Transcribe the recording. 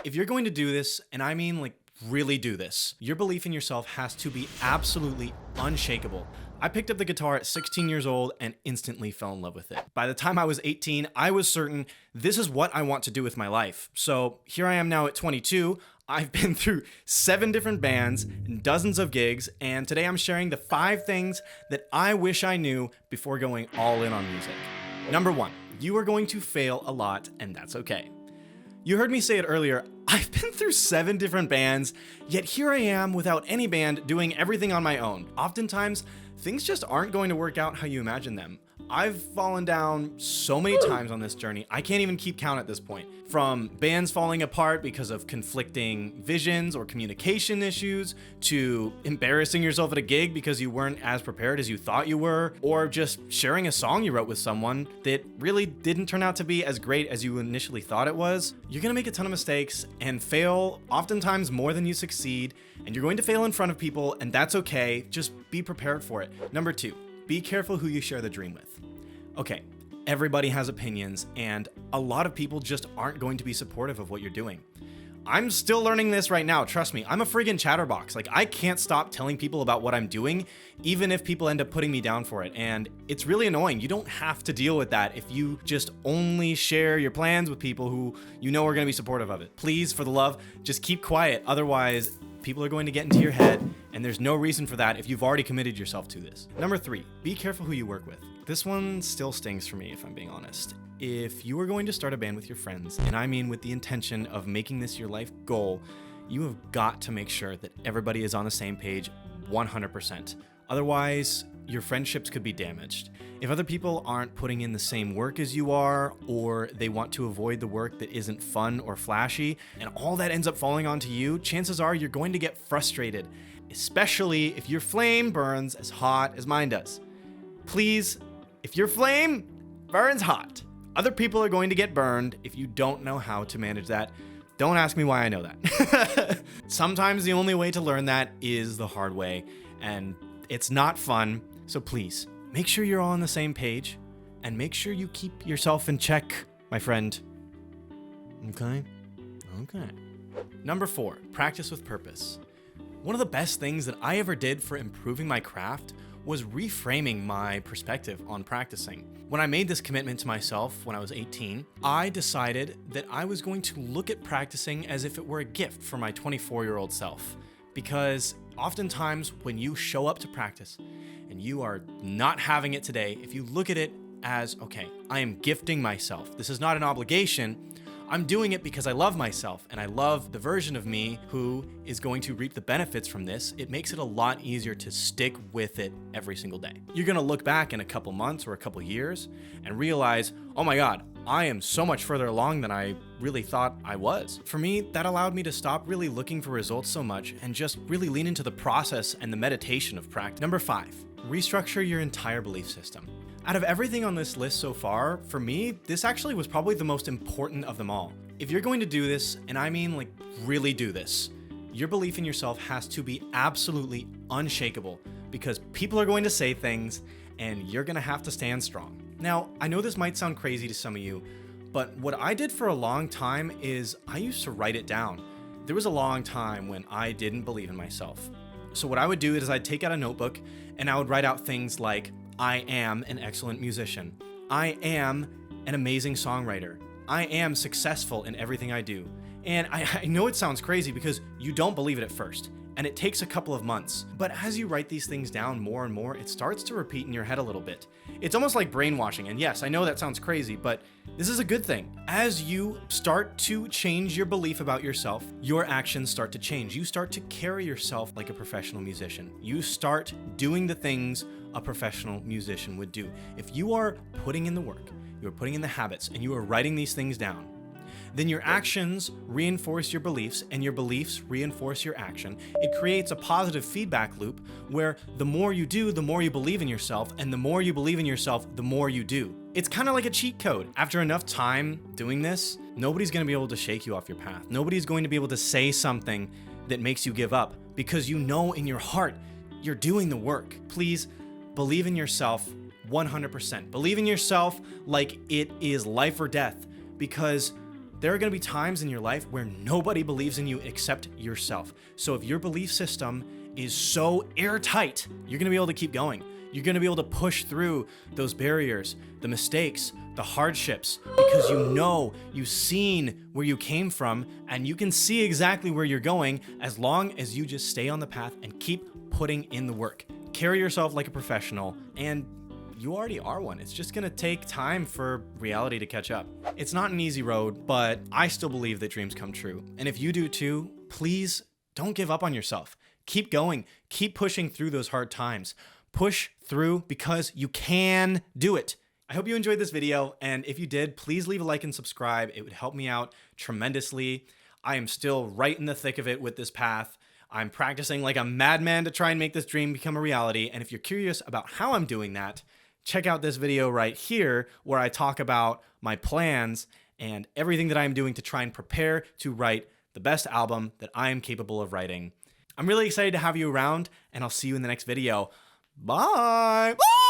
If you're going to do this, and I mean like really do this, your belief in yourself has to be absolutely unshakable. I picked up the guitar at 16 years old and instantly fell in love with it. By the time I was 18, I was certain this is what I want to do with my life. So here I am now at 22. I've been through 7 different bands and dozens of gigs, and today I'm sharing the 5 things that I wish I knew before going all in on music. Number 1, you are going to fail a lot, and that's okay. You heard me say it earlier, I've been through 7 different bands, yet here I am without any band doing everything on my own. Oftentimes, things just aren't going to work out how you imagine them. I've fallen down so many times on this journey, I can't even keep count at this point. From bands falling apart because of conflicting visions or communication issues, to embarrassing yourself at a gig because you weren't as prepared as you thought you were, or just sharing a song you wrote with someone that really didn't turn out to be as great as you initially thought it was. You're gonna make a ton of mistakes and fail oftentimes more than you succeed, and you're going to fail in front of people, and that's okay. Just be prepared for it. Number 2, be careful who you share the dream with. Okay, everybody has opinions, and a lot of people just aren't going to be supportive of what you're doing. I'm still learning this right now, trust me. I'm a friggin' chatterbox. Like, I can't stop telling people about what I'm doing, even if people end up putting me down for it. And it's really annoying. You don't have to deal with that if you just only share your plans with people who you know are gonna be supportive of it. Please, for the love, just keep quiet. Otherwise, people are going to get into your head, and there's no reason for that if you've already committed yourself to this. Number 3, be careful who you work with. This one still stings for me, if I'm being honest. If you are going to start a band with your friends, and I mean with the intention of making this your life goal, you have got to make sure that everybody is on the same page 100%. Otherwise, your friendships could be damaged. If other people aren't putting in the same work as you are, or they want to avoid the work that isn't fun or flashy, and all that ends up falling onto you, chances are you're going to get frustrated, especially if your flame burns as hot as mine does. Please, if your flame burns hot, other people are going to get burned if you don't know how to manage that. Don't ask me why I know that. Sometimes the only way to learn that is the hard way, and it's not fun. So please, make sure you're all on the same page, and make sure you keep yourself in check, my friend. Okay? Okay. Number 4, practice with purpose. One of the best things that I ever did for improving my craft was reframing my perspective on practicing. When I made this commitment to myself when I was 18, I decided that I was going to look at practicing as if it were a gift for my 24-year-old self. Because oftentimes when you show up to practice and you are not having it today, if you look at it as, okay, I am gifting myself. This is not an obligation. I'm doing it because I love myself and I love the version of me who is going to reap the benefits from this. It makes it a lot easier to stick with it every single day. You're gonna look back in a couple months or a couple years and realize, oh my God, I am so much further along than I really thought I was. For me, that allowed me to stop really looking for results so much and just really lean into the process and the meditation of practice. Number 5, restructure your entire belief system. Out of everything on this list so far, for me, this actually was probably the most important of them all. If you're going to do this, and I mean like really do this, your belief in yourself has to be absolutely unshakable, because people are going to say things and you're gonna have to stand strong. Now, I know this might sound crazy to some of you, but what I did for a long time is I used to write it down. There was a long time when I didn't believe in myself. So what I would do is I'd take out a notebook and I would write out things like, I am an excellent musician. I am an amazing songwriter. I am successful in everything I do. And I know it sounds crazy because you don't believe it at first, and it takes a couple of months. But as you write these things down more and more, it starts to repeat in your head a little bit. It's almost like brainwashing, and yes, I know that sounds crazy, but this is a good thing. As you start to change your belief about yourself, your actions start to change. You start to carry yourself like a professional musician. You start doing the things a professional musician would do. If you are putting in the work, you are putting in the habits, and you are writing these things down, then your actions reinforce your beliefs, and your beliefs reinforce your action. It creates a positive feedback loop where the more you do, the more you believe in yourself, and the more you believe in yourself, the more you do. It's kind of like a cheat code. After enough time doing this, nobody's going to be able to shake you off your path. Nobody's going to be able to say something that makes you give up, because you know in your heart you're doing the work. Please believe in yourself 100%. Believe in yourself like it is life or death, because There are going to be times in your life where nobody believes in you except yourself. So if your belief system is so airtight, you're going to be able to keep going. You're going to be able to push through those barriers, the mistakes, the hardships, because you've seen where you came from, and you can see exactly where you're going as long as you just stay on the path and keep putting in the work. Carry yourself like a professional, and you already are one. It's just gonna take time for reality to catch up. It's not an easy road, but I still believe that dreams come true. And if you do too, please don't give up on yourself. Keep going, keep pushing through those hard times. Push through because you can do it. I hope you enjoyed this video, and if you did, please leave a like and subscribe. It would help me out tremendously. I am still right in the thick of it with this path. I'm practicing like a madman to try and make this dream become a reality, and if you're curious about how I'm doing that, check out this video right here where I talk about my plans and everything that I'm doing to try and prepare to write the best album that I am capable of writing. I'm really excited to have you around, and I'll see you in the next video. Bye!